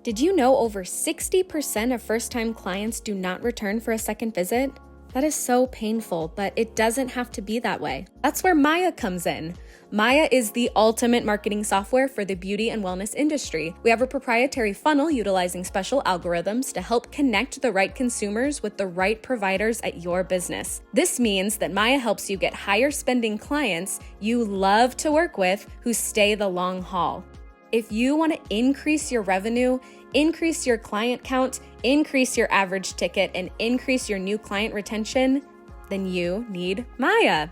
Did you know over 60% of first-time clients do not return for a second visit? That is so painful, but it doesn't have to be that way. That's where Maya comes in. Maya is the ultimate marketing software for the beauty and wellness industry. We have a proprietary funnel utilizing special algorithms to help connect the right consumers with the right providers at your business. This means that Maya helps you get higher spending clients you love to work with who stay the long haul. If you want to increase your revenue, increase your client count, increase your average ticket, and increase your new client retention, then you need Maya.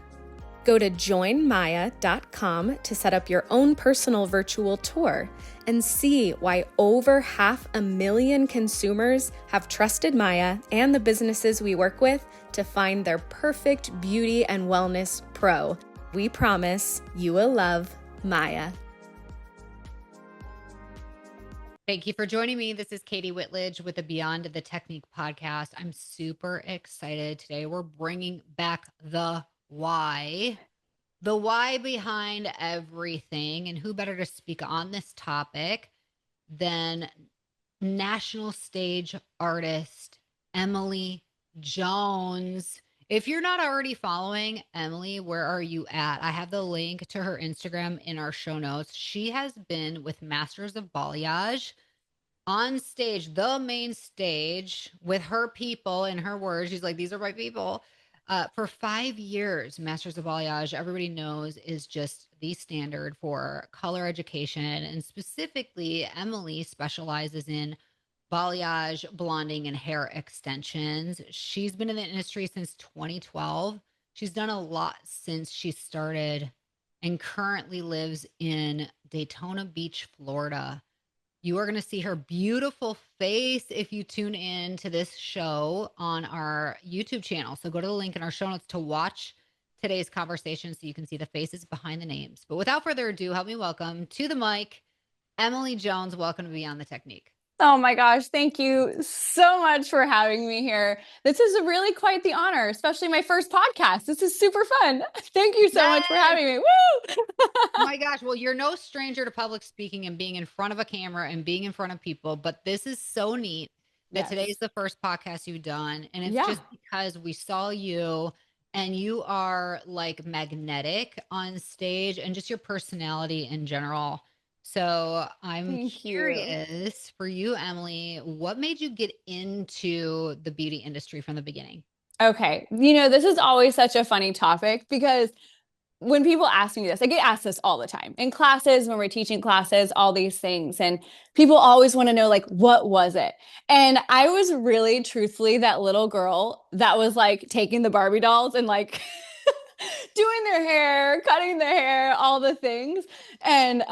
Go to joinmaya.com to set up your own personal virtual tour and see why over 500,000 consumers have trusted Maya and the businesses we work with to find their perfect beauty and wellness pro. We promise you will love Maya. Thank you for joining me. This is KATI Whitledge with the Beyond the Technique podcast. I'm super excited today. We're bringing back the why behind everything. And who better to speak on this topic than national stage artist Emily Jones. If you're not already following Emily, where are you at? I have the link to her Instagram in our show notes. She has been with Masters of Balayage on stage, the main stage, with her people. In her words, she's like, these are my people. For 5 years. Masters of Balayage, everybody knows, is just the standard for color education. And specifically, Emily specializes in balayage, blonding, and hair extensions. She's been in the industry since 2012. She's done a lot since she started and currently lives in Daytona Beach, Florida. You are going to see her beautiful face if you tune in to this show on our YouTube channel. So go to the link in our show notes to watch today's conversation so you can see the faces behind the names. But without further ado, help me welcome to the mic, Emily Jones. Welcome to Beyond the Technique. Oh my gosh, thank you so much for having me here. This is really quite the honor, especially my first podcast. This is super fun. Thank you so much for having me. Woo! Oh my gosh. Well, you're no stranger to public speaking and being in front of a camera and being in front of people, but this is so neat that today is the first podcast you've done. And it's just because we saw you and you are like magnetic on stage and just your personality in general. So I'm curious for you, Emily, what made you get into the beauty industry from the beginning? Okay. This is always such a funny topic because when people ask me this, I get asked this all the time in classes, when we're teaching classes, all these things. And people always want to know, like, what was it? And I was really truthfully that little girl that was like taking the Barbie dolls and like doing their hair, cutting their hair, all the things. And,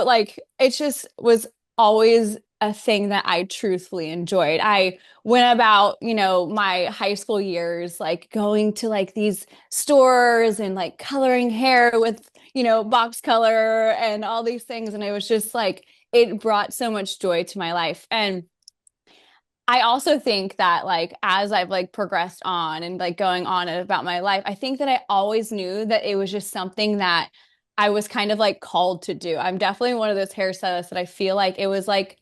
like it just was always a thing that I truthfully enjoyed. I went about, my high school years, like going to like these stores and like coloring hair with, box color and all these things. And it was just like, it brought so much joy to my life. And I also think that like, as I've like progressed on and like going on about my life, I think that I always knew that it was just something that I was kind of like called to do. I'm definitely one of those hairstylists that I feel like it was like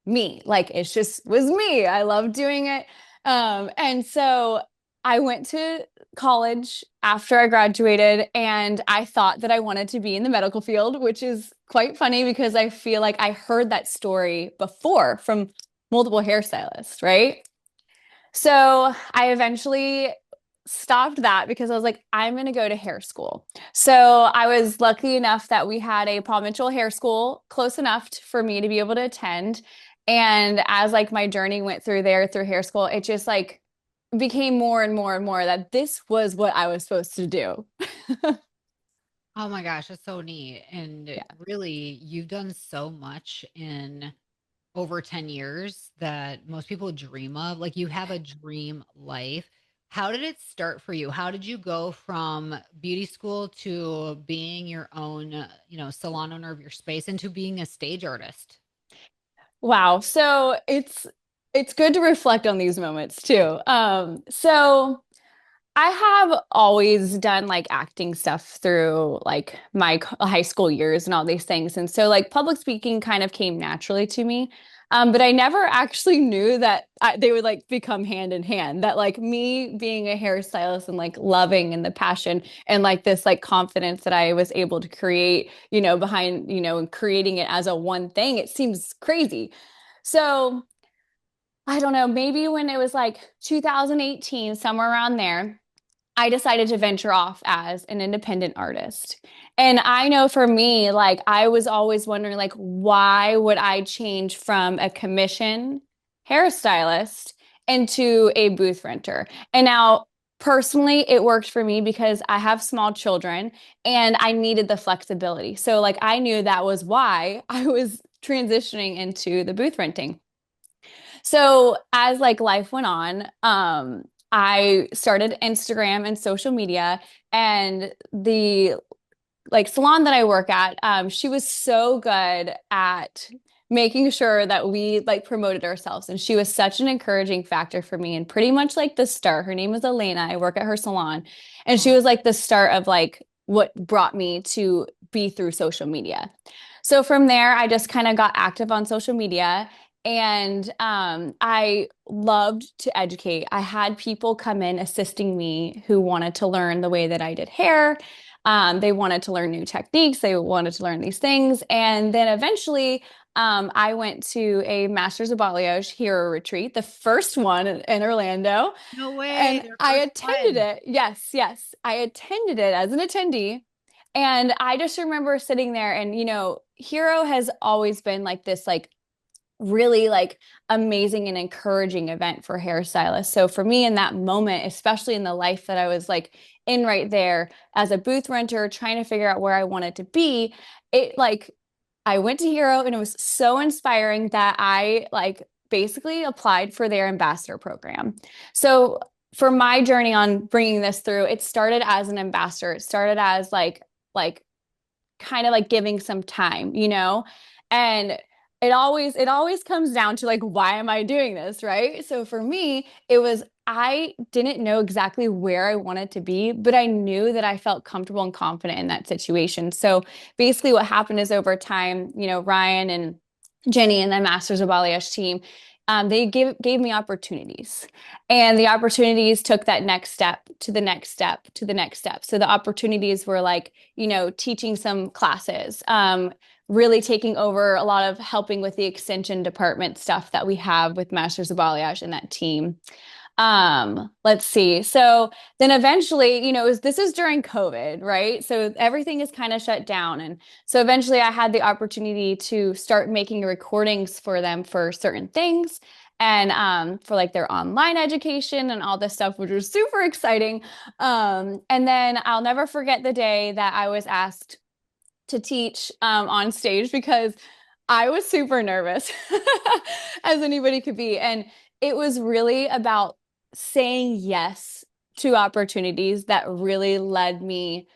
me, like it's just was me. I love doing it. And so I went to college after I graduated and I thought that I wanted to be in the medical field, which is quite funny because I feel like I heard that story before from multiple hairstylists, right? So I eventually stopped that because I was like, I'm going to go to hair school. So I was lucky enough that we had a provincial hair school close enough for me to be able to attend. And as like my journey went through hair school, it just like became more and more and more that this was what I was supposed to do. Oh my gosh, that's so neat. And really, you've done so much in over 10 years that most people dream of. Like, you have a dream life. How did it start for you? How did you go from beauty school to being your own, salon owner of your space and to being a stage artist? Wow. So it's good to reflect on these moments too. So I have always done like acting stuff through like my high school years and all these things. And so like public speaking kind of came naturally to me. But I never actually knew that they would like become hand in hand, that like me being a hairstylist and like loving and the passion and like this like confidence that I was able to create, behind, and creating it as a one thing, it seems crazy. So I don't know, maybe when it was like 2018, somewhere around there, I decided to venture off as an independent artist. And I know for me, like I was always wondering, like, why would I change from a commission hairstylist into a booth renter? And now, personally, it worked for me because I have small children and I needed the flexibility. So, like, I knew that was why I was transitioning into the booth renting. So as like life went on, I started Instagram and social media, and the like salon that I work at, she was so good at making sure that we like promoted ourselves. And she was such an encouraging factor for me. And pretty much like the start, her name was Elena. I work at her salon. And she was like the start of like what brought me to be through social media. So from there, I just kind of got active on social media. And I loved to educate. I had people come in assisting me who wanted to learn the way that I did hair. They wanted to learn new techniques. They wanted to learn these things. And then eventually, I went to a Masters of Balayage hero retreat, the first one in Orlando. No way. And Their I first attended one. it. Yes, yes. I attended it as an attendee. And I just remember sitting there and, Hero has always been like this, like really like amazing and encouraging event for hairstylists. So for me in that moment, especially in the life that I was like in right there as a booth renter, trying to figure out where I wanted to be, it like I went to Hero and it was so inspiring that I like basically applied for their ambassador program. So for my journey on bringing this through, it started as an ambassador. It started as like kind of like giving some time, and it always comes down to like, why am I doing this, right? So for me, it was I didn't know exactly where I wanted to be, but I knew that I felt comfortable and confident in that situation. So basically what happened is over time, Ryan and Jenny and the Masters of Balayage team, they gave me opportunities, and the opportunities took that next step to the next step to the next step. So the opportunities were like, teaching some classes, really taking over a lot of helping with the extension department stuff that we have with Masters of Balayage and that team. Let's see. So then eventually, this is during COVID, right? So everything is kind of shut down. And so eventually I had the opportunity to start making recordings for them for certain things, and for like their online education and all this stuff, which was super exciting. And then I'll never forget the day that I was asked to teach on stage, because I was super nervous, as anybody could be. And it was really about saying yes to opportunities that really led me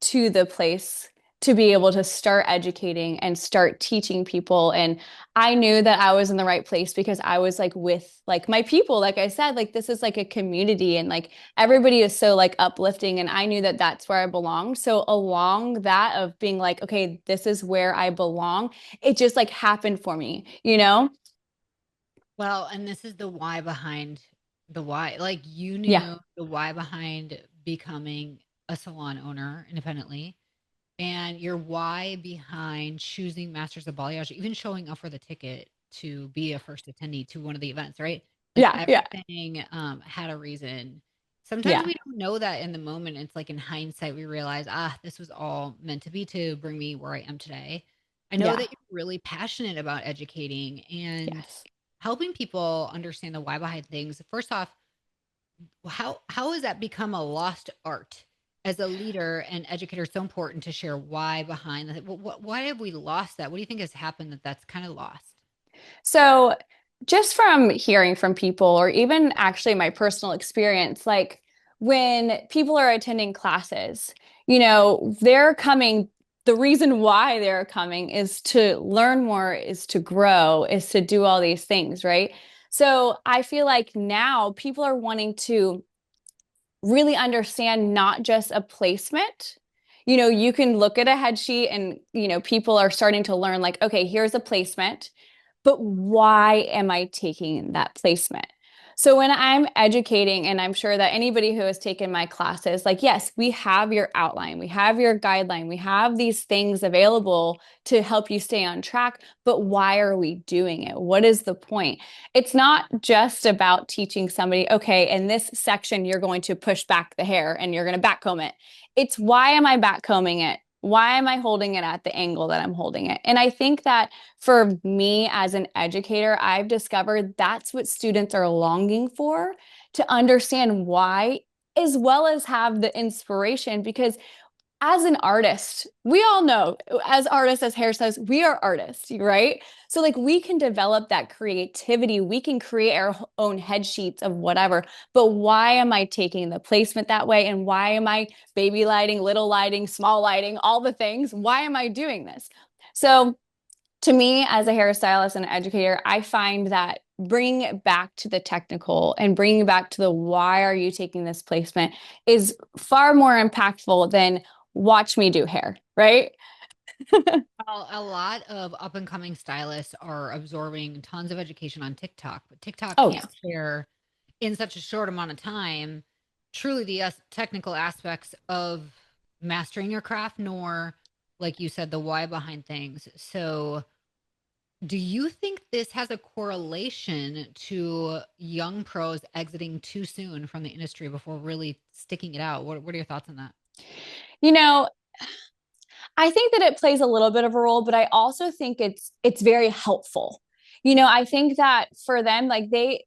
to the place to be able to start educating and start teaching people. And I knew that I was in the right place because I was like with like my people. Like I said, like this is like a community, and like everybody is so like uplifting, and I knew that that's where I belonged. So along that of being like, okay, this is where I belong, it just like happened for me. Well, and this is the why behind the why. Like you Yeah. knew the why behind becoming a salon owner independently, and your why behind choosing Masters of Balayage, even showing up for the ticket to be a first attendee to one of the events, right? Like Yeah. Yeah. everything had a reason. Sometimes Yeah. we don't know that in the moment. It's like in hindsight, we realize, this was all meant to be to bring me where I am today. I know Yeah. that you're really passionate about educating and Yes. helping people understand the why behind things. First off, how has that become a lost art? As a leader and educator, it's so important to share why behind that. Why have we lost that? What do you think has happened that's kind of lost? So, just from hearing from people, or even actually my personal experience, like when people are attending classes, they're coming. The reason why they're coming is to learn more, is to grow, is to do all these things, right? So, I feel like now people are wanting to really understand not just a placement. You know, you can look at a head sheet and, you know, people are starting to learn like, okay, here's a placement, but why am I taking that placement? So when I'm educating, and I'm sure that anybody who has taken my classes, like, yes, we have your outline, we have your guideline, we have these things available to help you stay on track, but why are we doing it? What is the point? It's not just about teaching somebody, okay, in this section, you're going to push back the hair and you're going to backcomb it. It's why am I backcombing it? Why am I holding it at the angle that I'm holding it? And I think that for me as an educator, I've discovered that's what students are longing for, to understand why, as well as have the inspiration. Because as an artist, we all know as artists, as hairstylists, we are artists, right? So like we can develop that creativity. We can create our own head sheets of whatever. But why am I taking the placement that way? And why am I baby lighting, little lighting, small lighting, all the things? Why am I doing this? So to me, as a hairstylist and an educator, I find that bringing it back to the technical and bringing it back to the why are you taking this placement is far more impactful than watch me do hair, right? Well, a lot of up and coming stylists are absorbing tons of education on TikTok, but TikTok Oh, can't share in such a short amount of time truly the technical aspects of mastering your craft, nor, like you said, the why behind things. So, do you think this has a correlation to young pros exiting too soon from the industry before really sticking it out? What are your thoughts on that? you know, I think that it plays a little bit of a role, but I also think it's very helpful. You know, I think that for them, like they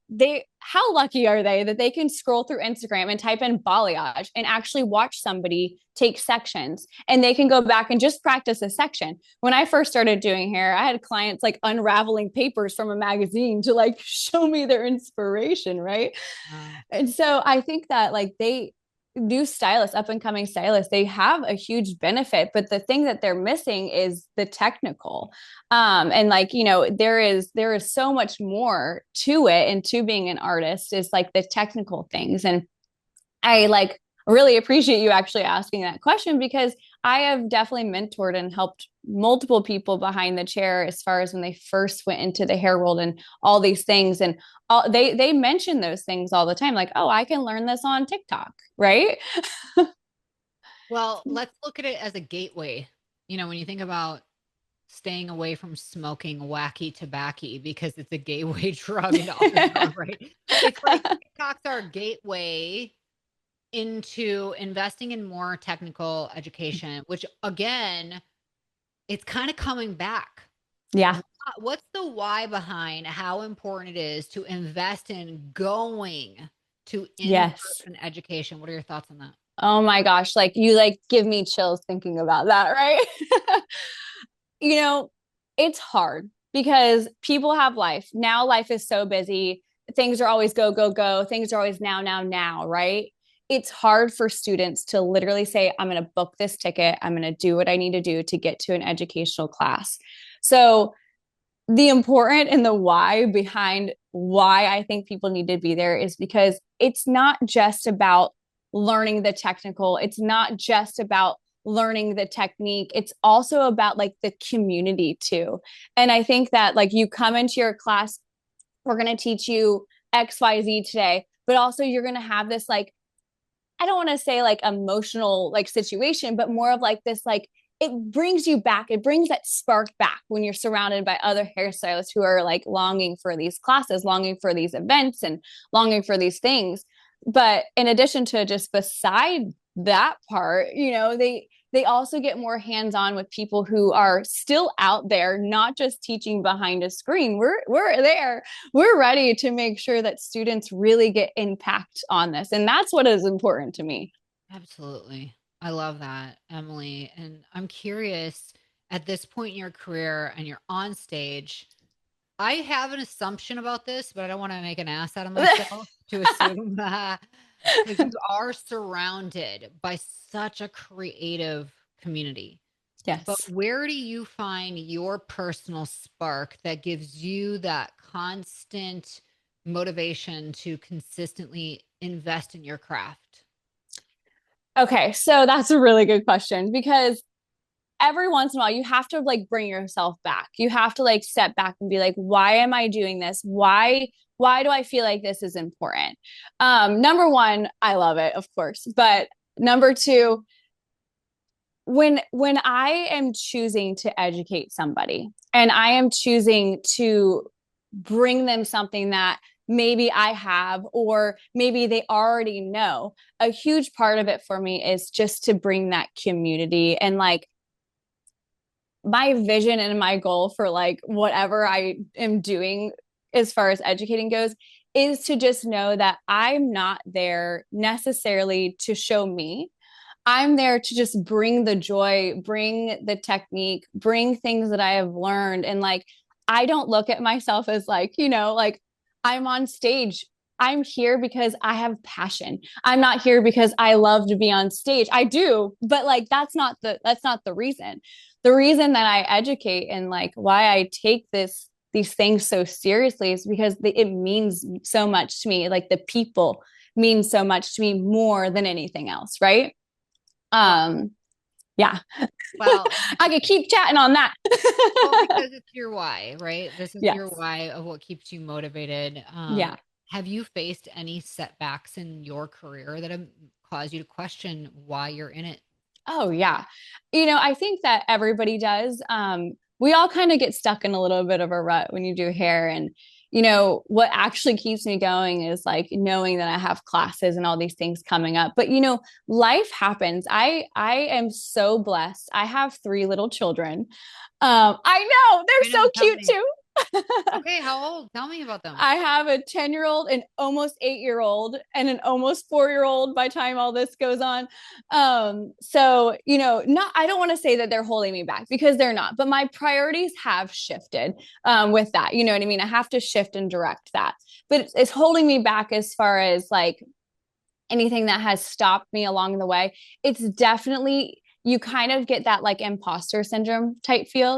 how lucky are they that they can scroll through Instagram and type in balayage and actually watch somebody take sections, and they can go back and just practice a section. When I first started doing hair, I had clients like unraveling papers from a magazine to like show me their inspiration, right? Wow. And so I think that like they new stylists, up and coming stylists, they have a huge benefit, but the thing that they're missing is the technical. And like, you know, there is so much more to it, and to being an artist is like the technical things. And I like really appreciate you actually asking that question, because I have definitely mentored and helped multiple people behind the chair as far as when they first went into the hair world and all these things. And they mention those things all the time, like, oh, I can learn this on TikTok, right? Well, let's look at it as a gateway. You know, when you think about staying away from smoking wacky tobacco because it's a gateway drug into all this stuff, right? It's like TikTok's our gateway into investing in more technical education, which again, it's kind of coming back. Yeah. What's the why behind how important it is to invest in going to Yes. in-person education? What are your thoughts on that? Oh my gosh, like you like give me chills thinking about that, right? You know, it's hard because people have life. Now life is so busy. Things are always go, go, go. Things are always now, now, now, right? It's hard for students to literally say, I'm going to book this ticket. I'm going to do what I need to do to get to an educational class. So, the important and the why behind why I think people need to be there is because it's not just about learning the technical, it's not just about learning the technique, it's also about like the community too. And I think that like you come into your class, we're going to teach you XYZ today, but also you're going to have this like, I don't want to say like emotional like situation, but more of like this like it brings you back. It brings that spark back when you're surrounded by other hairstylists who are like longing for these classes, longing for these events, and longing for these things. But in addition to just beside that part, you know, they also get more hands-on with people who are still out there, not just teaching behind a screen. We're there. We're ready to make sure that students really get impact on this. And that's what is important to me. Absolutely. I love that, Emily. And I'm curious, at this point in your career and you're on stage, I have an assumption about this, but I don't want to make an ass out of myself to assume that, because you are surrounded by such a creative community. But Yes. where do you find your personal spark that gives you that constant motivation to consistently invest in your craft? Okay, so that's a really good question because every once in a while you have to like bring yourself back. You have to like step back and be like, why am I doing this? Why do I feel like this is important? Number one, I love it, of course. But number two, when I am choosing to educate somebody and I am choosing to bring them something that maybe I have or maybe they already know, a huge part of it for me is just to bring that community and like my vision and my goal for like whatever I am doing as far as educating goes is to just know that I'm not there necessarily to show me. I'm there to just bring the joy, bring the technique, bring things that I have learned. And like, I don't look at myself as like, like I'm on stage. I'm here because I have passion. I'm not here because I love to be on stage. I do, but like that's not the reason. The reason that I educate and like why I take these things so seriously is because it means so much to me. Like the people mean so much to me more than anything else, right? Um, yeah. Well, I could keep chatting on that. well, because it's your why, right? This is your Yes. why of what keeps you motivated. Yeah. Have you faced any setbacks in your career that have caused you to question why you're in it? Oh, yeah. I think that everybody does. We all kind of get stuck in a little bit of a rut when you do hair. And, what actually keeps me going is like knowing that I have classes and all these things coming up. But, life happens. I am so blessed. I have three little children. I know I they're know, so tell cute me. too. Okay, how old? Tell me about them. I have a 10-year-old, an almost 8-year-old, and an almost 4-year-old by time all this goes on. So, not I don't want to say that they're holding me back because they're not, but my priorities have shifted with that. You know what I mean? I have to shift and direct that. But it's holding me back as far as like anything that has stopped me along the way. It's definitely you kind of get that like imposter syndrome type feel,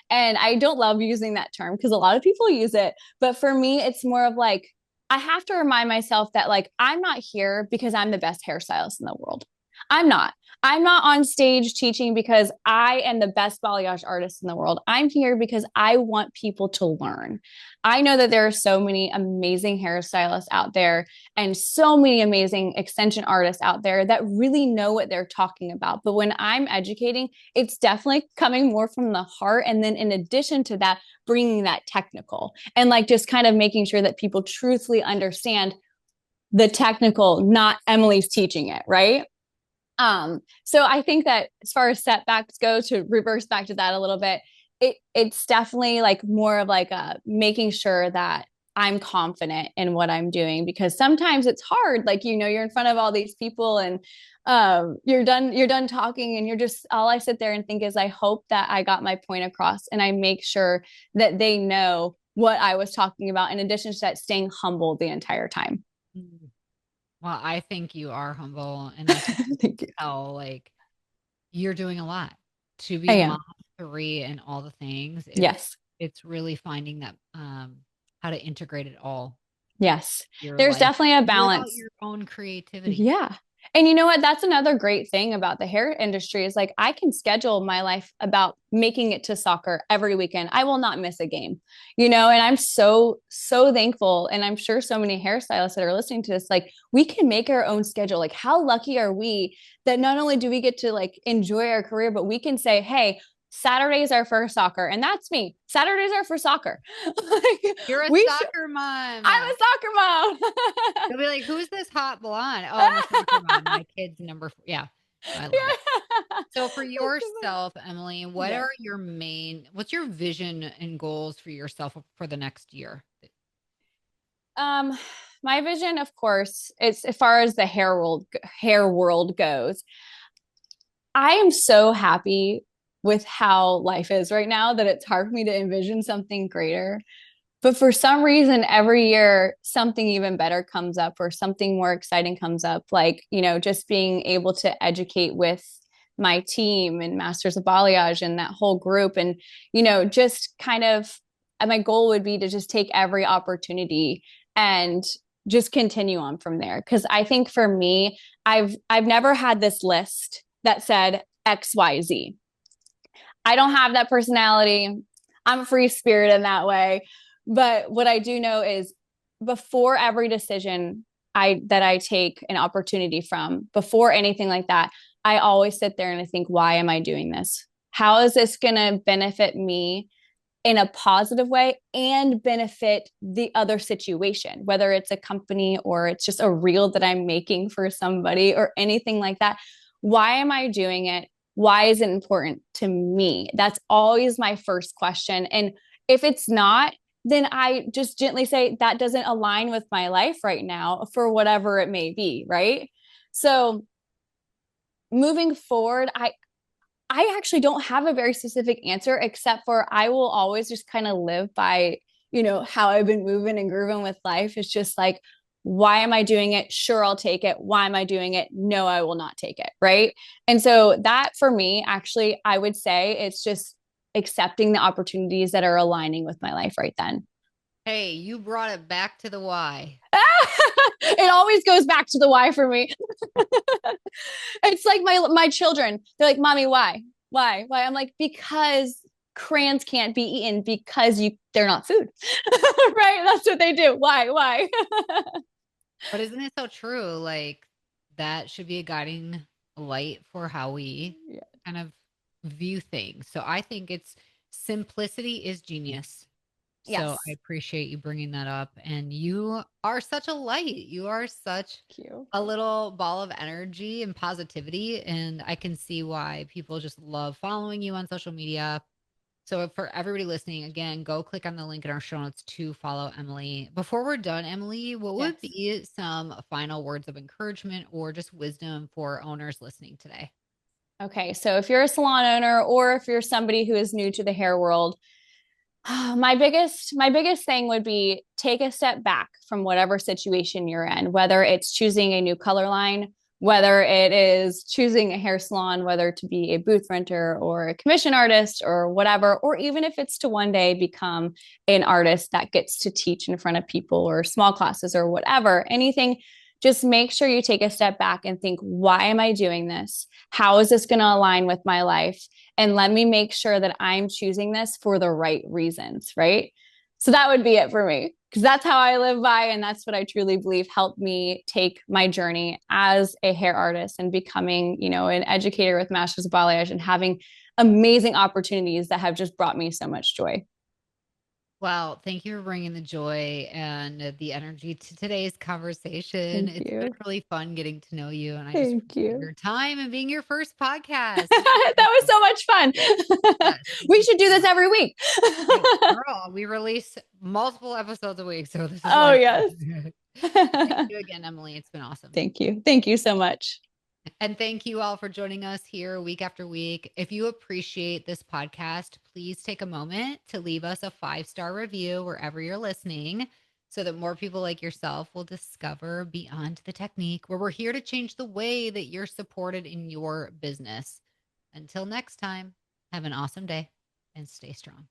And I don't love using that term because a lot of people use it. But for me, it's more of like, I have to remind myself that like, I'm not here because I'm the best hairstylist in the world. I'm not. I'm not on stage teaching because I am the best balayage artist in the world. I'm here because I want people to learn. I know that there are so many amazing hairstylists out there and so many amazing extension artists out there that really know what they're talking about. But when I'm educating, it's definitely coming more from the heart. And then in addition to that, bringing that technical and like just kind of making sure that people truthfully understand the technical, not Emily's teaching it, right? So I think that as far as setbacks go, to reverse back to that a little bit, it's definitely like more of like making sure that I'm confident in what I'm doing because sometimes it's hard. Like, you're in front of all these people and you're done talking and you're just all I sit there and think is I hope that I got my point across and I make sure that they know what I was talking about in addition to that staying humble the entire time. Mm. Well, I think you are humble and I can Thank you. tell like you're doing a lot to I be am. mom three and all the things. Yes. It's really finding that how to integrate it all Yes. your There's life definitely a without balance. your own creativity. Yeah. And you know what? That's another great thing about the hair industry is like I can schedule my life about making it to soccer every weekend. I will not miss a game, and I'm so, so thankful. And I'm sure so many hairstylists that are listening to this, like we can make our own schedule. Like, how lucky are we that not only do we get to like enjoy our career, but we can say, hey, Saturdays are for soccer. And that's me. Saturdays are for soccer. Like, You're a we should, soccer mom. I'm a soccer mom. They'll be like, "Who's this hot blonde?" Oh, I'm a soccer mom. My kid's number four. Yeah, I love it. Yeah. So for yourself, Emily, what Yes. are what's your vision and goals for yourself for the next year? Um, my vision, of course, is as far as the hair world goes. I am so happy with how life is right now that it's hard for me to envision something greater. But for some reason, every year something even better comes up or something more exciting comes up. Like, just being able to educate with my team and Masters of Balayage and that whole group. And, just kind of my goal would be to just take every opportunity and just continue on from there. Because I think for me, I've never had this list that said XYZ. I don't have that personality. I'm a free spirit in that way. But what I do know is before every decision that I take an opportunity from, before anything like that, I always sit there and I think, why am I doing this? How is this going to benefit me in a positive way and benefit the other situation, whether it's a company or it's just a reel that I'm making for somebody or anything like that? Why am I doing it? Why is it important to me? That's always my first question. And if it's not, then I just gently say that doesn't align with my life right now for whatever it may be. Right. So moving forward, I actually don't have a very specific answer, except for I will always just kind of live by, how I've been moving and grooving with life. It's just like, why am I doing it? Sure, I'll take it. Why am I doing it? No, I will not take it. Right. And so that for me, actually, I would say it's just accepting the opportunities that are aligning with my life right then. Hey, you brought it back to the why. It always goes back to the why for me. It's like my children. They're like, "Mommy, why? Why? Why?" I'm like, "Because crayons can't be eaten because they're not food." Right? That's what they do. Why? Why? But isn't it so true? Like that should be a guiding light for how we kind of view things. So I think it's simplicity is genius. So Yes. I appreciate you bringing that up. And you are such a light. You are such a little ball of energy and positivity. And I can see why people just love following you on social media. So for everybody listening, again, go click on the link in our show notes to follow Emily. Before we're done, Emily, what would be some final words of encouragement or just wisdom for owners listening today? Okay. So if you're a salon owner or if you're somebody who is new to the hair world, my biggest thing would be take a step back from whatever situation you're in, whether it's choosing a new color line, whether it is choosing a hair salon, whether to be a booth renter or a commission artist or whatever, or even if it's to one day become an artist that gets to teach in front of people or small classes or whatever, anything. Just make sure you take a step back and think, why am I doing this? How is this going to align with my life? And let me make sure that I'm choosing this for the right reasons, right? So that would be it for me, because that's how I live by. And that's what I truly believe helped me take my journey as a hair artist and becoming, an educator with Masters of Balayage and having amazing opportunities that have just brought me so much joy. Well, thank you for bringing the joy and the energy to today's conversation. It's been really fun getting to know you, and I just appreciate your time and being your first podcast. That was so much fun. We should do this every week. Girl, we release multiple episodes a week, so this is yes. Thank you again, Emily. It's been awesome. Thank you so much. And thank you all for joining us here week after week. If you appreciate this podcast, please take a moment to leave us a 5-star review wherever you're listening so that more people like yourself will discover Beyond the Technique, where we're here to change the way that you're supported in your business. Until next time, have an awesome day and stay strong.